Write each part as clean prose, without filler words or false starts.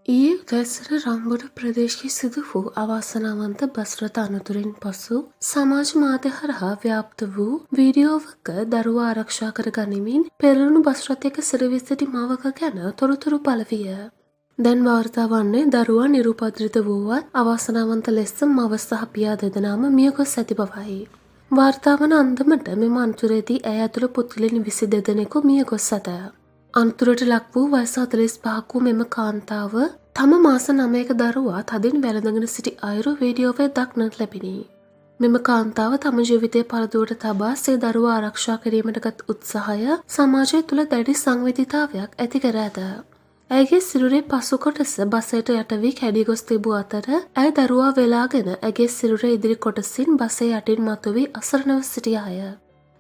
ඊයේ උදෑසන රම්බුඩ ප්‍රදේශයේ සිදු වූ අවාසනාවන්ත බස් රථ අනතුරින් පසු සමාජ මාධ්‍ය හරහා ව්‍යාප්ත වූ වීඩියෝවක දරුවා ආරක්ෂා කර ගනිමින් පෙරළුණු බස් රථයක සිරවී සිටි මවක ගැන තොරතුරු පළ විය. දැන් වාර්තා වන්නේ දරුවා නිරුපද්‍රිත වූවත් අවාසනාවන්ත ලෙස මව සහ පියා දෙදෙනාම මියගොස් ඇති බවයි. වාර්තා වන අන්දමට මෙම අනතුරේදී ඇය ඇතුළු පුත්‍රයන් 22 දෙනෙකු මියගොස් ඇත. අනතුරට ලක් වූ වයස 45 වූ මෙම කාන්තාව තම මාස 9ක දරුවා තදින් වැළඳගෙන සිටි අයුරු වීඩියෝවේ දක්නට ලැබිණි. මෙම කාන්තාව තම ජීවිතය පරදුවට තබා සේ දරුවා ආරක්ෂා කිරීමට ගත් උත්සාහය සමාජය තුළ දැඩි සංවේදීතාවයක් ඇති කර ඇත. ඇයගේ සිරුරේ පසු කොටස බසයට යට වී කැඩී ගොස් තිබූ අතර ඇය දරුවා වෙලාගෙන ඇගේ සිරුරේ ඉදිරි කොටසින් බසේ යටින් මතුවී අසරණව සිටියාය.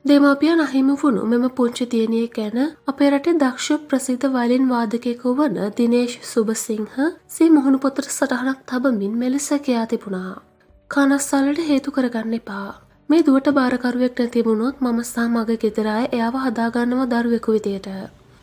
දෙමාපියන් අහිමි වුණු මෙම පුංචි දියණිය ගැන අපේ රටේ දක්ෂ ප්‍රසිද්ධ වයලින් වාදකයෙකු වන දිනේෂ් සුබසිංහ සිය මුහුණු පොතට සටහනක් තබමින් මෙලෙස කියා තිබුණා. කනස්සල්ලට හේතු කරගන්න එපා. මේ දුවට බාරකරුවෙක් නැති වුණොත් මම සහ මගේ ගෙදර අය එයාව හදාගන්නව දරුවෙකු විදියට.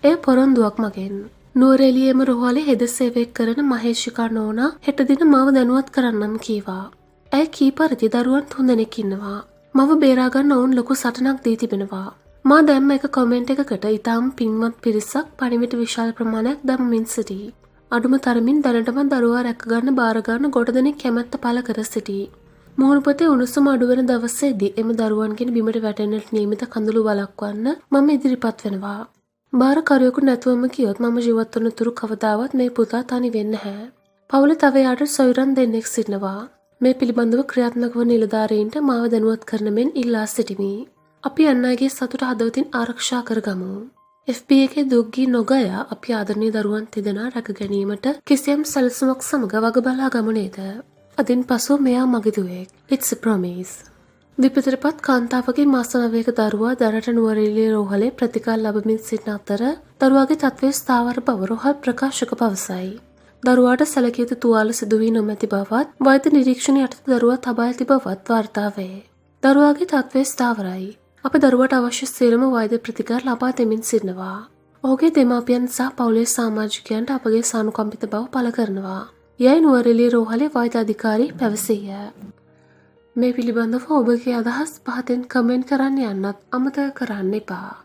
එය පොරොන්දුවක් මගෙන්. නුවරඑළියේම රෝහලේ හෙද සේවයක් කරන මහේෂිකා නෝනා හෙට දින මාව දැනුවත් කරන්නම් කීවා. ඇය කී පරිදි දරුවන් 3 දෙනෙක් ඉන්නවා. මව බේරාගන්න ඔවුන් ලොකු සටනක් දී තිබෙනවා. මා දැම්ම එක කමෙන්ට් එකකට ඉතාම පින්වත් පිරිසක් පණිවිඩ විශාල ප්‍රමාණයක් දමමින් සිටී. අඩුම තරමින් දැනටම දරුවා රැකගන්න බාරගන්න ගොඩ දෙනෙක් කැමැත්ත පළ කර සිටී. මුහුණුපොතේ උණුසුම අඩුවෙන දවසේදී එම දරුවන්ගෙන් බිමට වැටෙන්නට නියමිත කඳුළු වළක්වන්න මම ඉදිරිපත් වෙනවා. බාරකරුවෙකු නැතුවම ගියොත් මම ජීවත් වන තුරු කවදාවත් මේ පුතා තනි වෙන්නේ නැහැ. පවුලේ තව යාට සොයුරන් දෙන්නෙක් සිටිනවා. මේ පිළිබඳව ක්‍රියාත්මක වන නිලධාරීන්ට මාව දැනුවත් කරන මෙන් ඉල්ලා සිටිමි. අපි අන්නයිගේ සතුට හදවතින් ආරක්ෂා කරගමු. FB එකේ දුක්ගී නොගයා අපි ආදරණීය දරුවන් තිදෙනා රැක ගැනීමට කිසියම් සැලසුමක් සමග වග බලා ගමු නේද? අදින් පසු මෙයා මගේ දුවෙක්. It's a promise. විපතටපත් කාන්තාවගේ මාස 9ක දරුවා දැනට නුවරඑළිය රෝහලේ ප්‍රතිකාර ලබමින් සිටින අතර දරුවාගේ තත්ත්වය ස්ථාවර බව රෝහල් ප්‍රකාශක පවසයි. දරුවාට සැලකිය යුතු තුවාල සිදු වී නොමැති බවත් වෛද්‍ය නිරීක්ෂණ යටතේ දරුවා තබා ඇති බවත් වාර්තා වේ. දරුවාගේ තත්ත්වය ස්ථාවරයි. අපි දරුවාට අවශ්‍ය සියලුම වෛද්‍ය ප්‍රතිකාර ලබා දෙමින් සිටිනවා. ඔහුගේ දෙමාපියන් සහ පවුලේ සමාජිකයන්ට අපගේ සානුකම්පිත බව පළ කරනවා. යයි නුවරඑළිය රෝහලේ වෛද්‍ය අධිකාරී පැවසීය. මේ පිළිබඳව ඔබගේ අදහස් පහතින් කමෙන්ට් කරන්න යන්නත් අමතක කරන්න එපා.